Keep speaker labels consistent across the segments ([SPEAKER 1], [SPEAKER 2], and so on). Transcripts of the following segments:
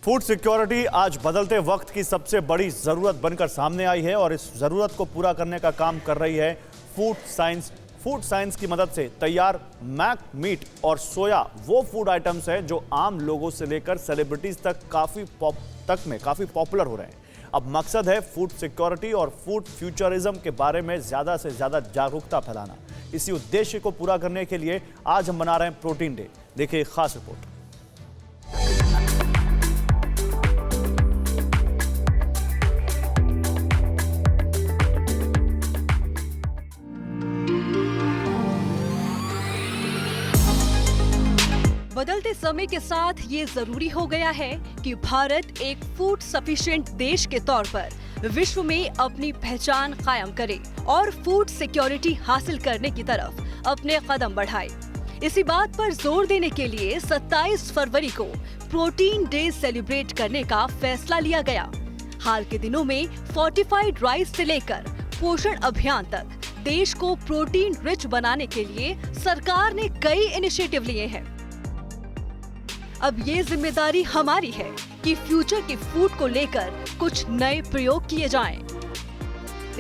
[SPEAKER 1] Food security आज बदलते वक्त की सबसे बड़ी जरूरत बनकर सामने आई है और इस जरूरत को पूरा करने का काम कर रही है फूड साइंस। फूड साइंस की मदद से तैयार मैक मीट और सोया वो फूड आइटम्स हैं जो आम लोगों से लेकर सेलिब्रिटीज तक काफी पॉपुलर हो रहे हैं। अब मकसद है फूड सिक्योरिटी और फूड फ्यूचरिज्म के बारे में ज्यादा से ज्यादा जागरूकता फैलाना। इसी उद्देश्य को पूरा करने के लिए आज हम मना रहे हैं प्रोटीन डे। देखिए खास रिपोर्ट।
[SPEAKER 2] बदलते समय के साथ ये जरूरी हो गया है कि भारत एक फूड सफिशिएंट देश के तौर पर विश्व में अपनी पहचान कायम करे और फूड सिक्योरिटी हासिल करने की तरफ अपने कदम बढ़ाए। इसी बात पर जोर देने के लिए 27 फरवरी को प्रोटीन डे सेलिब्रेट करने का फैसला लिया गया। हाल के दिनों में फोर्टिफाइड राइस से लेकर पोषण अभियान तक देश को प्रोटीन रिच बनाने के लिए सरकार ने कई इनिशिएटिव लिए हैं। अब ये जिम्मेदारी हमारी है कि फ्यूचर के फूड को लेकर कुछ नए प्रयोग किए जाएं।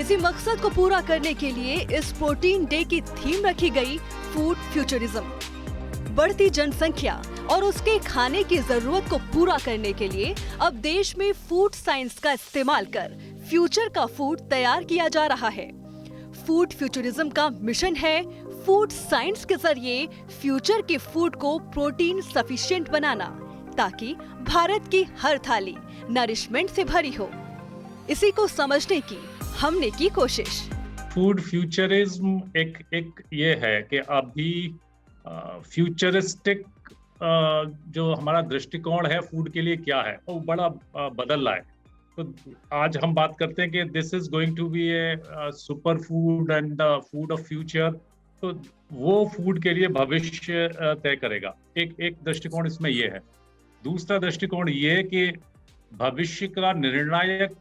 [SPEAKER 2] इसी मकसद को पूरा करने के लिए इस प्रोटीन डे की थीम रखी गई फूड फ्यूचरिज्म। बढ़ती जनसंख्या और उसके खाने की जरूरत को पूरा करने के लिए अब देश में फूड साइंस का इस्तेमाल कर फ्यूचर का फूड तैयार किया जा रहा है। फूड फ्यूचरिज्म का मिशन है फूड साइंस के जरिए फ्यूचर के फूड को प्रोटीन सफिशिएंट बनाना, ताकि भारत की हर थाली नरिशमेंट से भरी हो। इसी को समझने की हमने की कोशिश।
[SPEAKER 3] फूड फ्यूचरिज्म एक ये है कि अभी फ्यूचरिस्टिक जो हमारा दृष्टिकोण है फूड के लिए क्या है वो बड़ा बदल रहा है। तो आज हम बात करते हैं कि this is going to be a super food and food of future. तो वो फूड के लिए भविष्य तय करेगा। एक दृष्टिकोण इसमें ये है। दूसरा दृष्टिकोण ये कि भविष्य का निर्णायक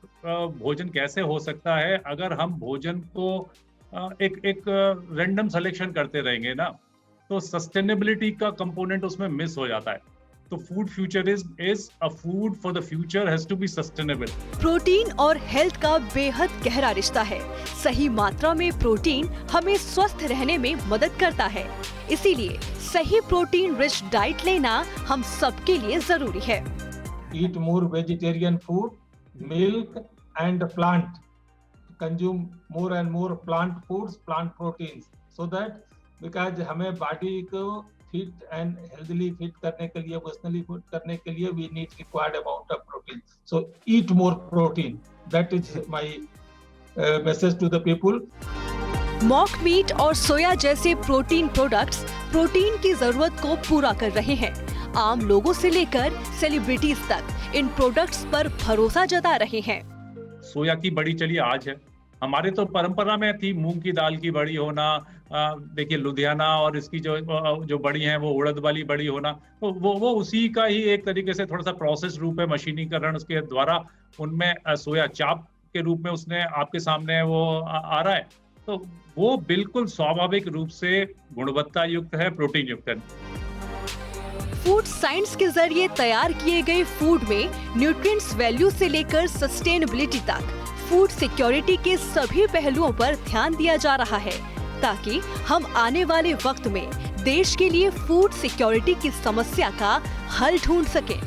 [SPEAKER 3] भोजन कैसे हो सकता है अगर हम भोजन को एक रैंडम सिलेक्शन करते रहेंगे ना, तो सस्टेनेबिलिटी का कंपोनेंट उसमें मिस हो जाता है। तो food futurism is a food for the future has to be sustainable.
[SPEAKER 2] Protein और हेल्थ का बेहद गहरा रिश्ता है। सही मात्रा में प्रोटीन हमें स्वस्थ रहने में मदद करता है। इसीलिए सही प्रोटीन रिच डाइट लेना हम सबके लिए जरूरी है।
[SPEAKER 4] Eat more vegetarian food, milk and plant. Consume more and more plant foods, plant proteins, so that because हमें बॉडी को फिट एंड हेल्थली फिट करने के लिए, पर्सनली फिट करने के लिए we need required amount of protein. So eat more protein, that is my message to the people.
[SPEAKER 2] Mock meat और soya जैसे प्रोटीन प्रोडक्ट्स प्रोटीन की जरूरत को पूरा कर रहे हैं। आम लोगों से लेकर सेलिब्रिटीज तक इन प्रोडक्ट्स पर भरोसा जता रहे हैं।
[SPEAKER 3] सोया की बड़ी चली आज है। हमारे तो परंपरा में थी मूंग की दाल की बड़ी होना। देखिए लुधियाना और इसकी जो बड़ी हैं वो उड़द वाली बड़ी होना, तो वो उसी का ही एक तरीके से थोड़ा सा प्रोसेस रूप है, मशीनीकरण उसके द्वारा उनमें सोया चाप के रूप में उसने आपके सामने वो आ रहा है। तो वो बिल्कुल स्वाभाविक रूप से गुणवत्ता युक्त है, प्रोटीन युक्त है।
[SPEAKER 2] फूड साइंस के जरिए तैयार किए गए फूड में न्यूट्रिएंट्स वैल्यू से लेकर सस्टेनेबिलिटी तक फूड सिक्योरिटी के सभी पहलुओं पर ध्यान दिया जा रहा है, ताकि हम आने वाले वक्त में देश के लिए फूड सिक्योरिटी की समस्या का हल ढूंढ सकें।